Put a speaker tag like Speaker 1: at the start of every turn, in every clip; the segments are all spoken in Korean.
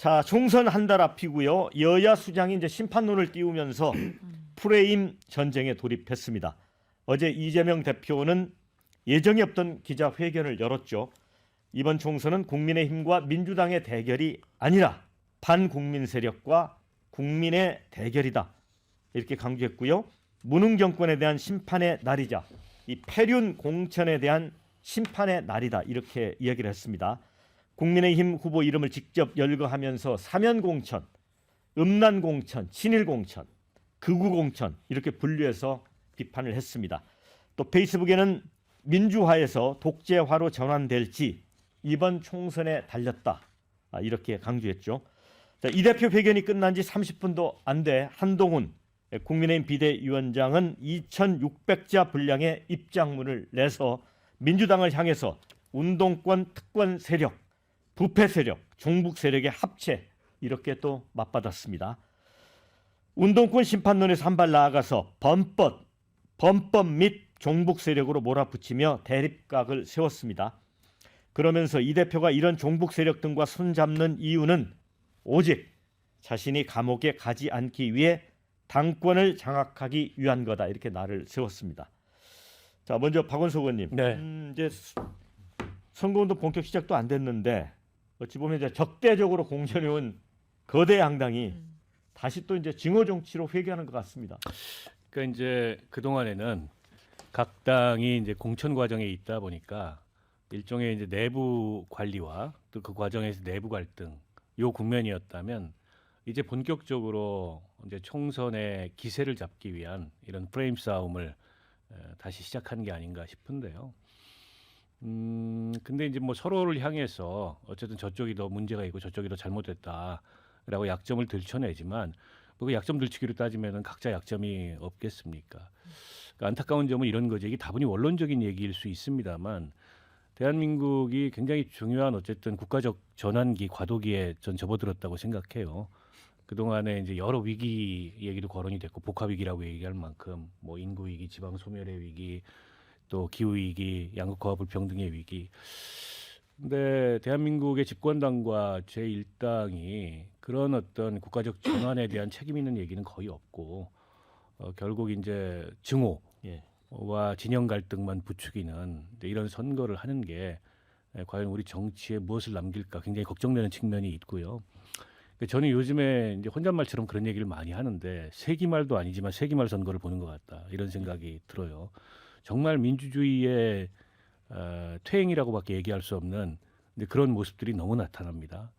Speaker 1: 자, 총선 한 달 앞이고요. 여야 수장이 이제 심판론을 띄우면서 프레임 전쟁에 돌입했습니다. 어제 이재명 대표는 예정이 없던 기자회견을 열었죠. 이번 총선은 국민의힘과 민주당의 대결이 아니라 반국민 세력과 국민의 대결이다. 이렇게 강조했고요. 무능 정권에 대한 심판의 날이자 이 패륜 공천에 대한 심판의 날이다. 이렇게 이야기를 했습니다. 국민의힘 후보 이름을 직접 열거하면서 사면 공천, 음란 공천, 친일 공천, 극우 공천 이렇게 분류해서 비판을 했습니다. 또 페이스북에는 민주화에서 독재화로 전환될지 이번 총선에 달렸다. 이렇게 강조했죠. 자, 이 대표 회견이 끝난 지 30분도 안 돼 한동훈 국민의힘 비대위원장은 2,600자 분량의 입장문을 내서 민주당을 향해서 운동권 특권 세력, 부패 세력, 종북 세력의 합체 이렇게 또 맞받았습니다. 운동권 심판론에서 한 발 나아가서 범법 및 종북 세력으로 몰아붙이며 대립각을 세웠습니다. 그러면서 이 대표가 이런 종북 세력 등과 손잡는 이유는 오직 자신이 감옥에 가지 않기 위해 당권을 장악하기 위한 거다. 이렇게 날을 세웠습니다. 자, 먼저 박원석 의원님.
Speaker 2: 네.
Speaker 1: 이제 선거운동 본격 시작도 안 됐는데 어찌 보면 이제 적대적으로 공천해온 거대 양당이 다시 또 이제 징호 정치로 회귀하는 것 같습니다.
Speaker 2: 그러니까 이제 그 동안에는 각 당이 이제 공천 과정에 있다 보니까 일종의 이제 내부 관리와 또 그 과정에서 내부 갈등 요 국면이었다면 이제 본격적으로 이제 총선의 기세를 잡기 위한 이런 프레임 싸움을 다시 시작한 게 아닌가 싶은데요. 근데 이제 뭐 서로를 향해서 어쨌든 저쪽이 더 문제가 있고 저쪽이 더 잘못됐다라고 약점을 들춰내지만 뭐 그 약점 들추기로 따지면은 각자 약점이 없겠습니까? 그러니까 안타까운 점은 이런 거죠. 이게 다분히 원론적인 얘기일 수 있습니다만 대한민국이 굉장히 중요한 어쨌든 국가적 전환기, 과도기에 전 접어들었다고 생각해요. 그동안에 이제 여러 위기 얘기도 거론이 됐고 복합 위기라고 얘기할 만큼 뭐 인구 위기, 지방 소멸의 위기, 또 기후 위기, 양극화 불평등의 위기. 근데 대한민국의 집권당과 제1당이 그런 어떤 국가적 전환에 대한 책임 있는 얘기는 거의 없고 결국 이제 증오와 진영 갈등만 부추기는 이런 선거를 하는 게 과연 우리 정치에 무엇을 남길까 굉장히 걱정되는 측면이 있고요. 저는 요즘에 이제 혼잣말처럼 그런 얘기를 많이 하는데 세기말도 아니지만 세기말 선거를 보는 것 같다 이런 생각이 들어요. 정말 민주주의의 퇴행이라고밖에 얘기할 수 없는 그런 모습들이 너무 나타납니다.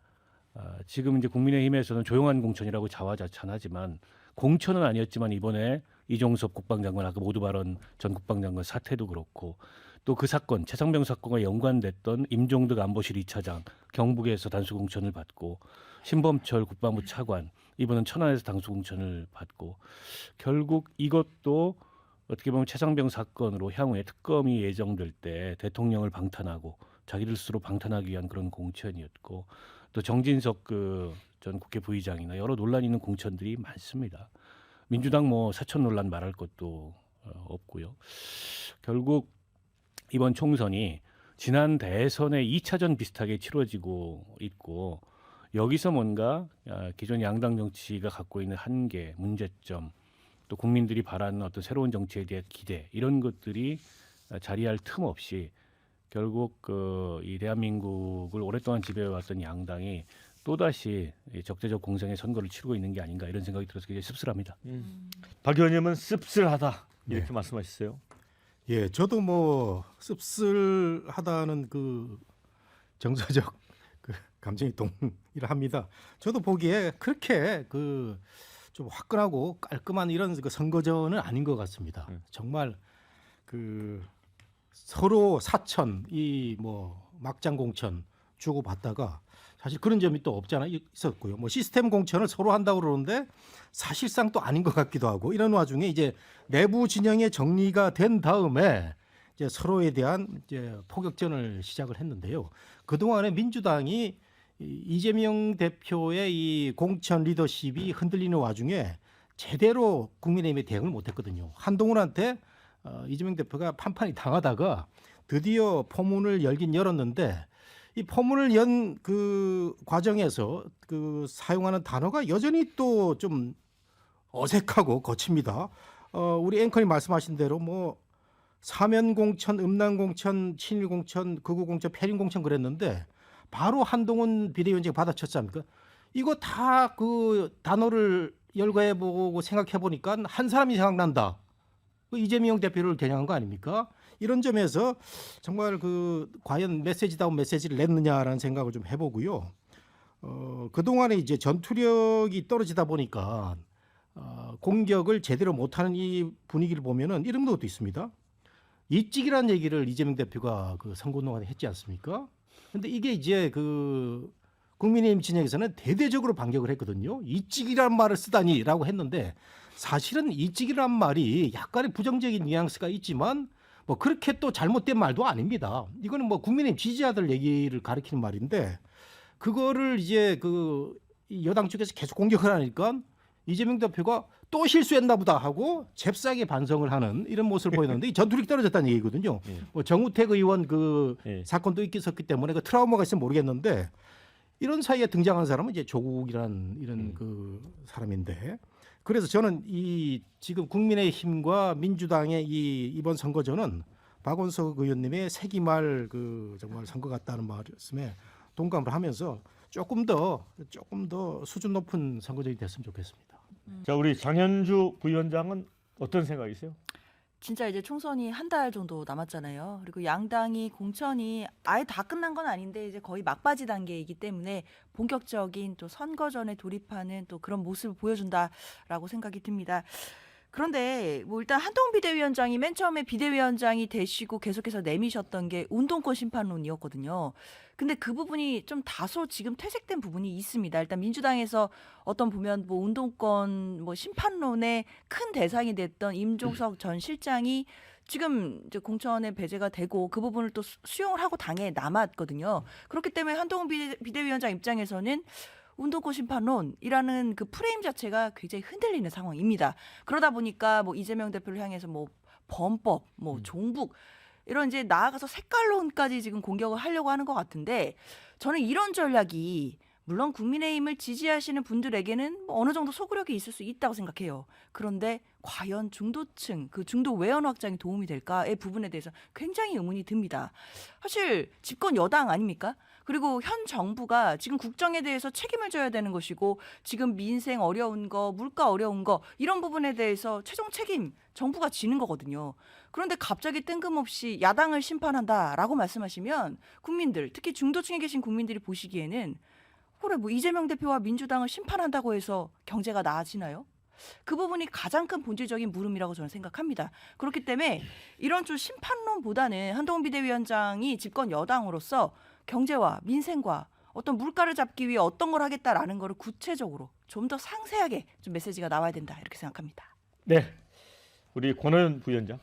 Speaker 2: 지금 이제 국민의힘에서는 조용한 공천이라고 자화자찬하지만 공천은 아니었지만 이번에 이종섭 국방장관 아까 모두 발언 전 국방장관 사태도 그렇고 또 그 사건 최상병 사건과 연관됐던 임종득 안보실 2차장 경북에서 단수 공천을 받고 신범철 국방부 차관 이번은 천안에서 단수 공천을 받고 결국 이것도 어떻게 보면 최상병 사건으로 향후에 특검이 예정될 때 대통령을 방탄하고 자기들 스스로 방탄하기 위한 그런 공천이었고 또 정진석 그 전 국회 부의장이나 여러 논란이 있는 공천들이 많습니다. 민주당 뭐 사천 논란 말할 것도 없고요. 결국 이번 총선이 지난 대선의 2차전 비슷하게 치러지고 있고 여기서 뭔가 기존 양당 정치가 갖고 있는 한계, 문제점 또 국민들이 바라는 어떤 새로운 정치에 대한 기대 이런 것들이 자리할 틈 없이 결국 이 대한민국을 오랫동안 지배해왔던 양당이 또다시 적대적 공생의 선거를 치르고 있는 게 아닌가 이런 생각이 들어서 굉장히 씁쓸합니다.
Speaker 1: 박 의원님은 씁쓸하다 이렇게
Speaker 3: 네.
Speaker 1: 말씀하셨어요.
Speaker 3: 예, 저도 뭐 씁쓸하다는 그 정서적 그 감정이 동의를 합니다. 저도 보기에 그렇게 그 좀 화끈하고 깔끔한 이런 그 선거전은 아닌 것 같습니다. 정말 그 서로 사천 이 뭐 막장 공천 주고 받다가 사실 그런 점이 또 없지 않아 있었고요. 뭐 시스템 공천을 서로 한다고 그러는데 사실상 또 아닌 것 같기도 하고 이런 와중에 이제 내부 진영의 정리가 된 다음에 이제 서로에 대한 이제 포격전을 시작을 했는데요. 그동안에 민주당이 이재명 대표의 이 공천 리더십이 흔들리는 와중에 제대로 국민의힘에 대응을 못했거든요. 한동훈한테 이재명 대표가 판판이 당하다가 드디어 포문을 열긴 열었는데 이 포문을 연 그 과정에서 그 사용하는 단어가 여전히 또 좀 어색하고 거칩니다. 우리 앵커님 말씀하신 대로 뭐 사면공천, 음란공천, 친일공천, 극우공천, 패륜공천 그랬는데 바로 한동훈 비대위원장이 받아쳤지 않습니까? 이거 다 그 단어를 열거해보고 생각해보니까 한 사람이 생각난다. 그 이재명 대표를 겨냥한 거 아닙니까? 이런 점에서 정말 그 과연 메시지다운 메시지를 냈느냐라는 생각을 좀 해보고요. 그동안에 이제 전투력이 떨어지다 보니까 공격을 제대로 못하는 이 분위기를 보면은 이런 것도 있습니다. 일찍이라는 얘기를 이재명 대표가 그 선거 동안에 했지 않습니까? 근데 이게 이제 그 국민의힘 진영에서는 대대적으로 반격을 했거든요. 일찍이라는 말을 쓰다니라고 했는데 사실은 일찍이라는 말이 약간의 부정적인 뉘앙스가 있지만 뭐 그렇게 또 잘못된 말도 아닙니다. 이거는 뭐 국민의힘 지지자들 얘기를 가리키는 말인데 그거를 이제 그 여당 쪽에서 계속 공격을 하니까 이재명 대표가 또 실수했나 보다 하고 잽싸게 반성을 하는 이런 모습을 보였는데 전투력이 떨어졌다는 얘기거든요. 뭐 정우택 의원 그 사건도 있었기 때문에 그 트라우마가 있으면 모르겠는데 이런 사이에 등장한 사람은 이제 조국이라는 이런 그 사람인데 그래서 저는 이 지금 국민의힘과 민주당의 이 이번 선거전은 박원석 의원님의 세기말 그 정말 선거 같다는 말씀에 동감을 하면서 조금 더 수준 높은 선거전이 됐으면 좋겠습니다.
Speaker 1: 자, 우리 장현주 부위원장은 어떤 생각이세요?
Speaker 4: 진짜 이제 총선이 한 달 정도 남았잖아요. 그리고 양당이 공천이 아예 다 끝난 건 아닌데 이제 거의 막바지 단계이기 때문에 본격적인 또 선거전에 돌입하는 또 그런 모습을 보여준다라고 생각이 듭니다. 그런데 뭐 일단 한동훈 비대위원장이 맨 처음에 비대위원장이 되시고 계속해서 내미셨던 게 운동권 심판론이었거든요. 근데 그 부분이 좀 다소 지금 퇴색된 부분이 있습니다. 일단 민주당에서 어떤 보면 뭐 운동권 뭐 심판론의 큰 대상이 됐던 임종석 전 실장이 지금 이제 공천에 배제가 되고 그 부분을 또 수용을 하고 당에 남았거든요. 그렇기 때문에 한동훈 비대위원장 입장에서는 운동권 심판론이라는 그 프레임 자체가 굉장히 흔들리는 상황입니다. 그러다 보니까 뭐 이재명 대표를 향해서 뭐 범법, 뭐 종북 이런 이제 나아가서 색깔론까지 지금 공격을 하려고 하는 것 같은데 저는 이런 전략이 물론 국민의힘을 지지하시는 분들에게는 뭐 어느 정도 소구력이 있을 수 있다고 생각해요. 그런데 과연 중도층, 그 중도 외연 확장이 도움이 될까의 부분에 대해서 굉장히 의문이 듭니다. 사실 집권 여당 아닙니까? 그리고 현 정부가 지금 국정에 대해서 책임을 져야 되는 것이고 지금 민생 어려운 거, 물가 어려운 거 이런 부분에 대해서 최종 책임 정부가 지는 거거든요. 그런데 갑자기 뜬금없이 야당을 심판한다라고 말씀하시면 국민들, 특히 중도층에 계신 국민들이 보시기에는 그래 뭐 이재명 대표와 민주당을 심판한다고 해서 경제가 나아지나요? 그 부분이 가장 큰 본질적인 물음이라고 저는 생각합니다. 그렇기 때문에 이런 좀 심판론보다는 한동훈 비대위원장이 집권 여당으로서 경제와 민생과 어떤 물가를 잡기 위해 어떤 걸 하겠다라는 거를 구체적으로 좀 더 상세하게 좀 메시지가 나와야 된다 이렇게 생각합니다.
Speaker 1: 네, 우리 권호연 부위원장.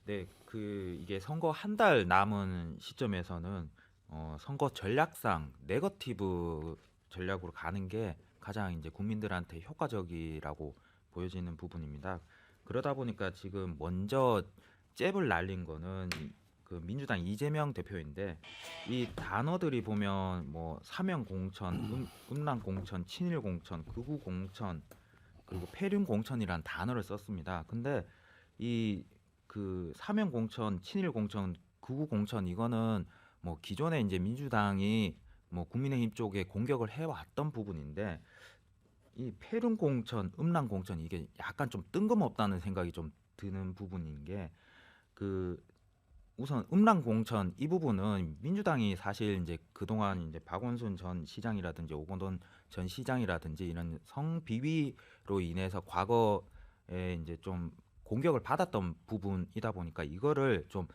Speaker 5: 네, 이게 선거 한 달 남은 시점에서는 선거 전략상 네거티브 전략으로 가는 게 가장 이제 국민들한테 효과적이라고 보여지는 부분입니다. 그러다 보니까 지금 먼저 잽을 날린 거는 그 민주당 이재명 대표인데 이 단어들이 보면 뭐 사면 공천, 음란 공천, 친일 공천, 극우 공천 그리고 패륜 공천이란 단어를 썼습니다. 근데 이 그 사면 공천, 친일 공천, 극우 공천 이거는 뭐 기존에 이제 민주당이 뭐 국민의힘 쪽에 공격을 해왔던 부분인데 이 패륜 공천, 음란 공천 이게 약간 좀 뜬금없다는 생각이 좀 드는 부분인 게 그 우선 음란 공천 이 부분은 민주당이 사실 이제 그동안 이제 박원순 전 시장이라든지 오건돈 전 시장이라든지 이런 성비위로 인해서 과거에 이제 좀 공격을 받았던 부분이다 보니까 이거를 좀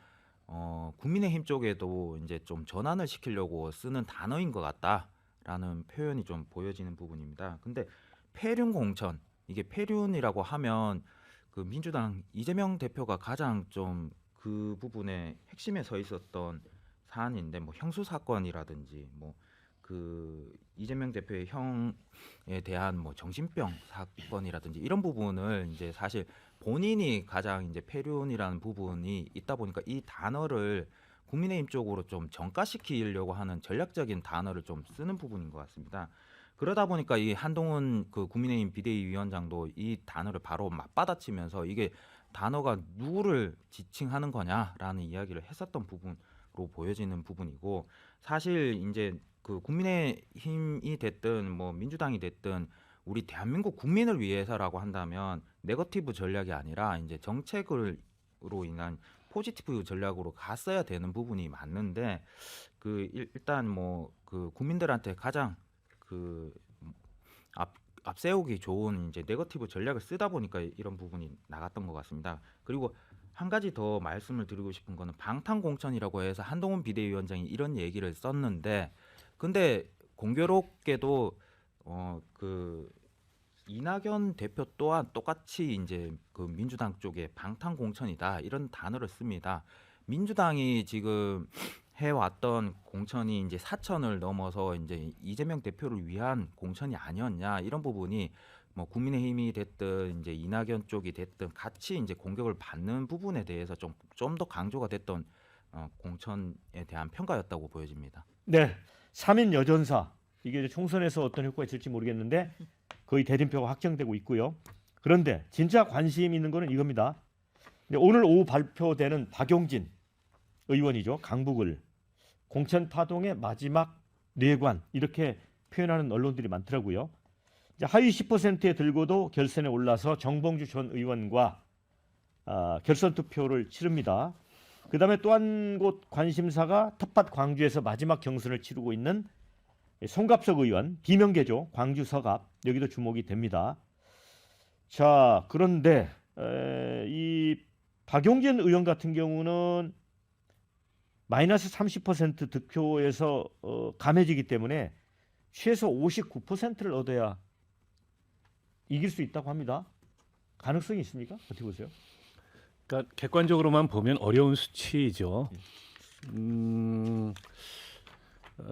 Speaker 5: 국민의힘 쪽에도 이제 좀 전환을 시키려고 쓰는 단어인 것 같다라는 표현이 좀 보여지는 부분입니다. 근데 패륜 공천 이게 패륜이라고 하면 그 민주당 이재명 대표가 가장 좀 그 부분에 핵심에 서 있었던 사안인데 뭐 형수 사건이라든지 뭐 그 이재명 대표의 형에 대한 뭐 정신병 사건이라든지 이런 부분을 이제 사실 본인이 가장 이제 패륜이라는 부분이 있다 보니까 이 단어를 국민의힘 쪽으로 좀 정가시키려고 하는 전략적인 단어를 좀 쓰는 부분인 것 같습니다. 그러다 보니까 이 한동훈 그 국민의힘 비대위 위원장도 이 단어를 바로 맞받아치면서 이게 단어가 누구를 지칭하는 거냐라는 이야기를 했었던 부분으로 보여지는 부분이고, 사실 이제 그 국민의힘이 됐든 뭐 민주당이 됐든 우리 대한민국 국민을 위해서라고 한다면 네거티브 전략이 아니라 이제 정책으로 인한 포지티브 전략으로 갔어야 되는 부분이 맞는데, 그 일단 뭐 그 국민들한테 가장 그 앞세우기 좋은 이제 네거티브 전략을 쓰다 보니까 이런 부분이 나갔던 것 같습니다. 그리고 한 가지 더 말씀을 드리고 싶은 거는 방탄공천이라고 해서 한동훈 비대위원장이 이런 얘기를 썼는데, 근데 공교롭게도 그 이낙연 대표 또한 똑같이 이제 그 민주당 쪽에 방탄공천이다 이런 단어를 씁니다. 민주당이 지금 해왔던 공천이 이제 4천을 넘어서 이제 이재명 대표를 위한 공천이 아니었냐, 이런 부분이 뭐 국민의힘이 됐든 이제 이낙연 쪽이 됐든 같이 이제 공격을 받는 부분에 대해서 좀 더 강조가 됐던 공천에 대한 평가였다고 보여집니다.
Speaker 1: 네, 3인 여전사 이게 이제 총선에서 어떤 효과가 있을지 모르겠는데 거의 대진표가 확정되고 있고요. 그런데 진짜 관심 있는 거는 이겁니다. 오늘 오후 발표되는 박용진 의원이죠. 강북을 공천 파동의 마지막 뇌관 이렇게 표현하는 언론들이 많더라고요. 이제 하위 10%에 들고도 결선에 올라서 정봉주 전 의원과 결선 투표를 치릅니다. 그다음에 또 한 곳 관심사가 텃밭 광주에서 마지막 경선을 치르고 있는 송갑석 의원, 비명계죠. 광주 서갑, 여기도 주목이 됩니다. 자, 그런데 이 박용진 의원 같은 경우는 마이너스 30% 득표에서 감해지기 때문에 최소 59%를 얻어야 이길 수 있다고 합니다. 가능성이 있습니까? 어떻게 보세요?
Speaker 2: 그러니까 객관적으로만 보면 어려운 수치이죠.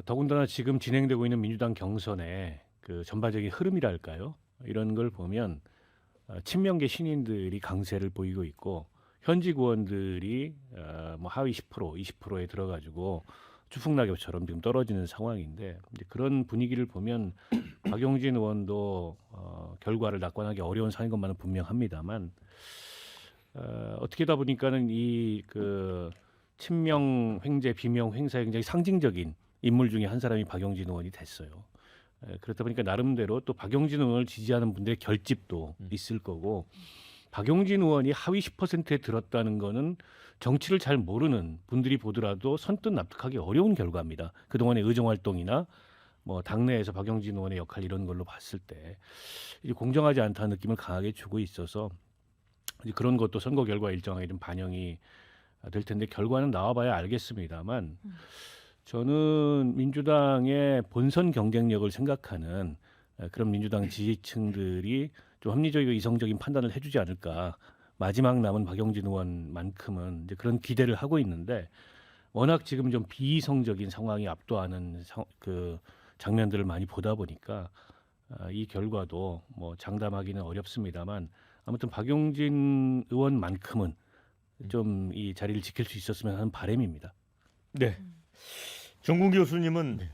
Speaker 2: 더군다나 지금 진행되고 있는 민주당 경선의 그 전반적인 흐름이랄까요? 이런 걸 보면 친명계 신인들이 강세를 보이고 있고 현직 의원들이 뭐 하위 10%, 20%에 들어가지고 주풍낙엽처럼 지금 떨어지는 상황인데, 이제 그런 분위기를 보면 박용진 의원도 결과를 낙관하기 어려운 상황인 것만은 분명합니다만, 어떻게다 보니까는 이 그 친명 횡재, 비명 횡사의 굉장히 상징적인 인물 중에 한 사람이 박용진 의원이 됐어요. 그렇다 보니까 나름대로 또 박용진 의원을 지지하는 분들의 결집도 있을 거고, 박용진 의원이 하위 10%에 들었다는 거는 정치를 잘 모르는 분들이 보더라도 선뜻 납득하기 어려운 결과입니다. 그동안의 의정 활동이나 뭐 당내에서 박용진 의원의 역할 이런 걸로 봤을 때 이제 공정하지 않다는 느낌을 강하게 주고 있어서 이제 그런 것도 선거 결과 일정하게 좀 반영이 될 텐데, 결과는 나와봐야 알겠습니다만 저는 민주당의 본선 경쟁력을 생각하는 그런 민주당 지지층들이 좀 합리적이고 이성적인 판단을 해주지 않을까. 마지막 남은 박용진 의원만큼은 이제 그런 기대를 하고 있는데, 워낙 지금 좀 비이성적인 상황이 압도하는 그 장면들을 많이 보다 보니까 이 결과도 뭐 장담하기는 어렵습니다만, 아무튼 박용진 의원만큼은 좀 이 자리를 지킬 수 있었으면 하는 바람입니다.
Speaker 1: 네. 정국 교수님은
Speaker 3: 네.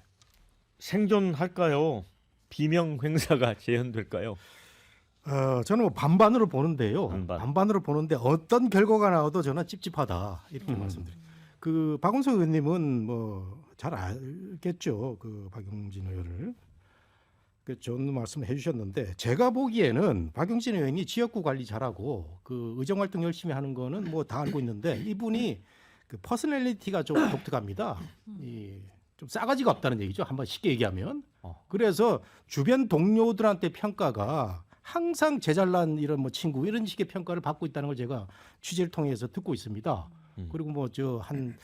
Speaker 1: 생존할까요? 비명 횡사가 재현될까요?
Speaker 3: 저는 뭐 반반으로 보는데요.
Speaker 1: 반반.
Speaker 3: 반반으로 보는데 어떤 결과가 나와도 저는 찝찝하다 이렇게 말씀드립니다. 그 박원석 의원님은 뭐 잘 알겠죠. 그 박용진 의원을. 그 좋은 말씀을 해주셨는데, 제가 보기에는 박용진 의원이 지역구 관리 잘하고 그 의정 활동 열심히 하는 거는 뭐 다 알고 있는데, 이분이 그 퍼스널리티가 좀 독특합니다. 좀 싸가지가 없다는 얘기죠. 한번 쉽게 얘기하면. 그래서 주변 동료들한테 평가가 항상 제잘난 이런 뭐 친구 이런 식의 평가를 받고 있다는 걸 제가 취재를 통해서 듣고 있습니다. 그리고 뭐 저 한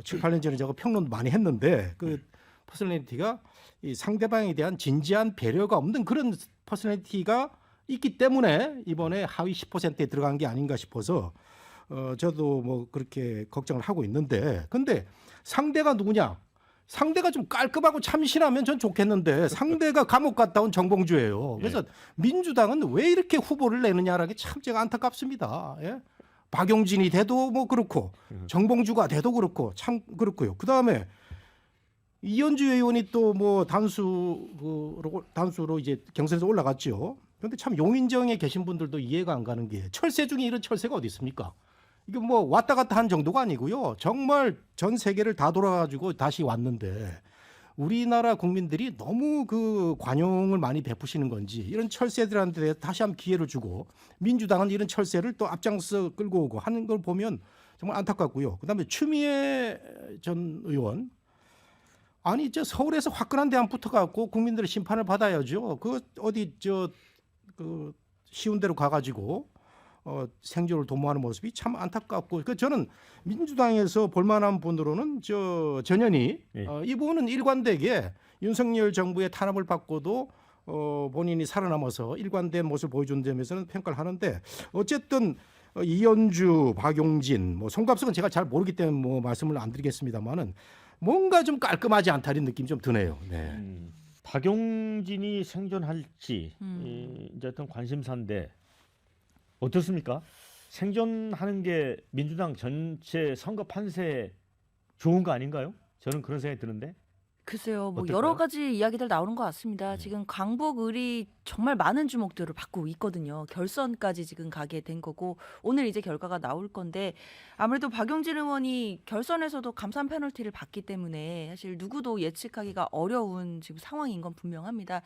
Speaker 3: 7, 8년 전에 제가 평론 많이 했는데, 그 퍼스널리티가 이 상대방에 대한 진지한 배려가 없는 그런 퍼스널리티가 있기 때문에 이번에 하위 10%에 들어간 게 아닌가 싶어서 저도 뭐 그렇게 걱정을 하고 있는데, 근데 상대가 누구냐? 상대가 좀 깔끔하고 참신하면 전 좋겠는데 상대가 감옥 갔다 온 정봉주예요. 그래서 민주당은 왜 이렇게 후보를 내느냐라는 게 참 제가 안타깝습니다. 예? 박용진이 돼도 뭐 그렇고 정봉주가 돼도 그렇고 참 그렇고요. 그다음에 이현주 의원이 또 뭐 단수로 이제 경선에서 올라갔죠. 그런데 참 용인정에 계신 분들도 이해가 안 가는 게 철새 중에 이런 철새가 어디 있습니까? 이게 뭐 왔다 갔다 한 정도가 아니고요. 정말 전 세계를 다 돌아가지고 다시 왔는데 우리나라 국민들이 너무 그 관용을 많이 베푸시는 건지 이런 철새들한테 다시 한번 기회를 주고 민주당은 이런 철새를 또 앞장서 끌고 오고 하는 걸 보면 정말 안타깝고요. 그다음에 추미애 전 의원 아니 저 서울에서 화끈한 대안 붙어갖고 국민들의 심판을 받아야죠. 그 어디 그 쉬운 데로 가가지고 생존을 도모하는 모습이 참 안타깝고 그 저는 민주당에서 볼만한 분으로는 전현희
Speaker 1: 예.
Speaker 3: 이 부분은 일관되게 윤석열 정부의 탄압을 받고도 본인이 살아남아서 일관된 모습을 보여준 점에서는 평가를 하는데 어쨌든 이현주, 박용진, 뭐 송갑석은 제가 잘 모르기 때문에 뭐 말씀을 안 드리겠습니다만은 뭔가 좀 깔끔하지 않다는 느낌이 좀 드네요. 네.
Speaker 1: 박용진이 생존할지 이제 어떤 관심사인데 어떻습니까? 생존하는 게 민주당 전체 선거 판세에 좋은 거 아닌가요? 저는 그런 생각이 드는데.
Speaker 4: 글쎄요, 뭐
Speaker 1: 어떨까요?
Speaker 4: 여러 가지 이야기들 나오는 것 같습니다. 지금 강북을이 정말 많은 주목들을 받고 있거든요. 결선까지 지금 가게 된 거고 오늘 이제 결과가 나올 건데 아무래도 박용진 의원이 결선에서도 감산 페널티를 받기 때문에 사실 누구도 예측하기가 어려운 지금 상황인 건 분명합니다.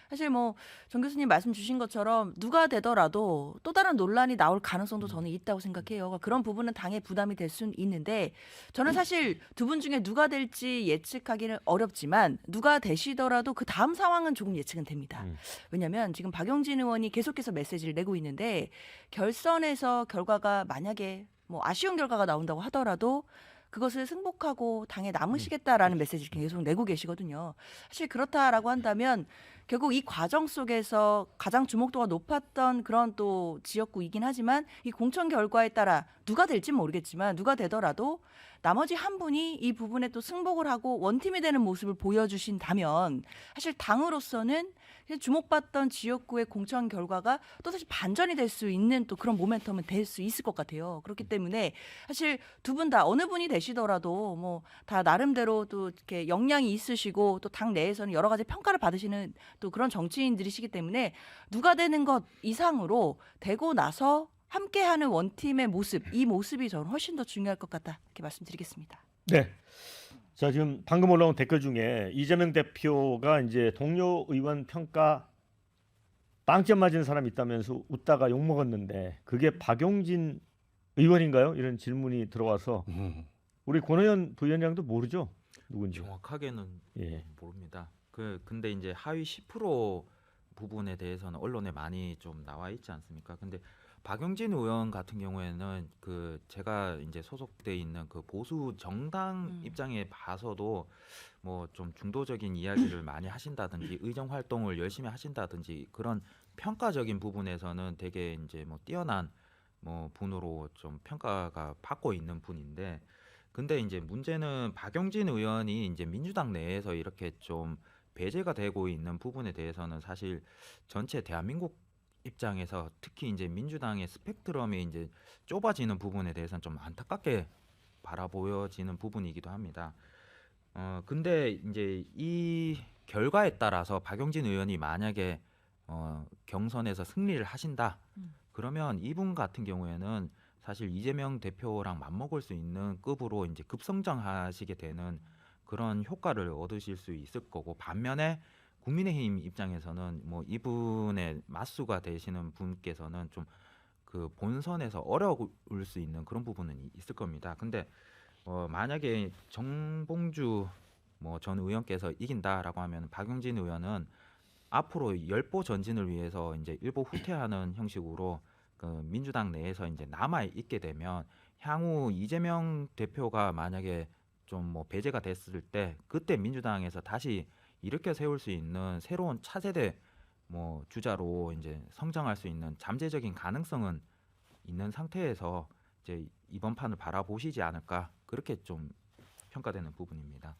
Speaker 4: 사실 뭐 정 교수님 말씀 주신 것처럼 누가 되더라도 또 다른 논란이 나올 가능성도 저는 있다고 생각해요. 그런 부분은 당의 부담이 될 수는 있는데 저는 사실 두 분 중에 누가 될지 예측하기는 어렵지만 누가 되시더라도 그 다음 상황은 조금 예측은 됩니다. 왜냐하면 지금 박용진 의원이 계속해서 메시지를 내고 있는데 결선에서 결과가 만약에 뭐 아쉬운 결과가 나온다고 하더라도 그것을 승복하고 당에 남으시겠다라는 메시지를 계속 내고 계시거든요. 사실 그렇다라고 한다면 결국 이 과정 속에서 가장 주목도가 높았던 그런 또 지역구이긴 하지만 이 공천 결과에 따라 누가 될지 모르겠지만 누가 되더라도 나머지 한 분이 이 부분에 또 승복을 하고 원팀이 되는 모습을 보여주신다면 사실 당으로서는 주목받던 지역구의 공천 결과가 또 다시 반전이 될 수 있는 또 그런 모멘텀은 될 수 있을 것 같아요. 그렇기 때문에 사실 두 분 다 어느 분이 되시더라도 뭐 다 나름대로 또 이렇게 역량이 있으시고 또 당 내에서는 여러 가지 평가를 받으시는 또 그런 정치인들이시기 때문에 누가 되는 것 이상으로 되고 나서 함께하는 원팀의 모습, 이 모습이 저는 훨씬 더 중요할 것 같다 이렇게 말씀드리겠습니다.
Speaker 1: 네. 자 지금 방금 올라온 댓글 중에 이재명 대표가 이제 동료 의원 평가 빵점 맞은 사람이 있다면서 웃다가 욕 먹었는데 그게 박용진 의원인가요? 이런 질문이 들어와서 우리 권의원 부위원장도 모르죠 누군지.
Speaker 5: 정확하게는
Speaker 1: 예.
Speaker 5: 모릅니다. 근데 이제 하위 10% 부분에 대해서는 언론에 많이 좀 나와 있지 않습니까? 근데 박용진 의원 같은 경우에는 제가 이제 소속돼 있는 그 보수 정당 입장에 봐서도 뭐 좀 중도적인 이야기를 많이 하신다든지 의정 활동을 열심히 하신다든지 그런 평가적인 부분에서는 되게 이제 뭐 뛰어난 뭐 분으로 좀 평가가 받고 있는 분인데 근데 이제 문제는 박용진 의원이 이제 민주당 내에서 이렇게 좀 배제가 되고 있는 부분에 대해서는 사실 전체 대한민국 입장에서 특히 이제 민주당의 스펙트럼이 이제 좁아지는 부분에 대해서는 좀 안타깝게 바라보여지는 부분이기도 합니다. 근데 이제 이 결과에 따라서 박용진 의원이 만약에 경선에서 승리를 하신다. 그러면 이분 같은 경우에는 사실 이재명 대표랑 맞먹을 수 있는 급으로 이제 급성장하시게 되는 그런 효과를 얻으실 수 있을 거고 반면에 국민의힘 입장에서는 뭐 이분의 맞수가 되시는 분께서는 좀 그 본선에서 어려울 수 있는 그런 부분은 있을 겁니다. 근데 만약에 정봉주 뭐 전 의원께서 이긴다라고 하면 박용진 의원은 앞으로 열보 전진을 위해서 이제 일보 후퇴하는 형식으로 그 민주당 내에서 이제 남아 있게 되면 향후 이재명 대표가 만약에 좀 뭐 배제가 됐을 때 그때 민주당에서 다시 일으켜 세울 수 있는 새로운 차세대 뭐 주자로 이제 성장할 수 있는 잠재적인 가능성은 있는 상태에서 이제 이번 판을 바라보시지 않을까 그렇게 좀 평가되는 부분입니다.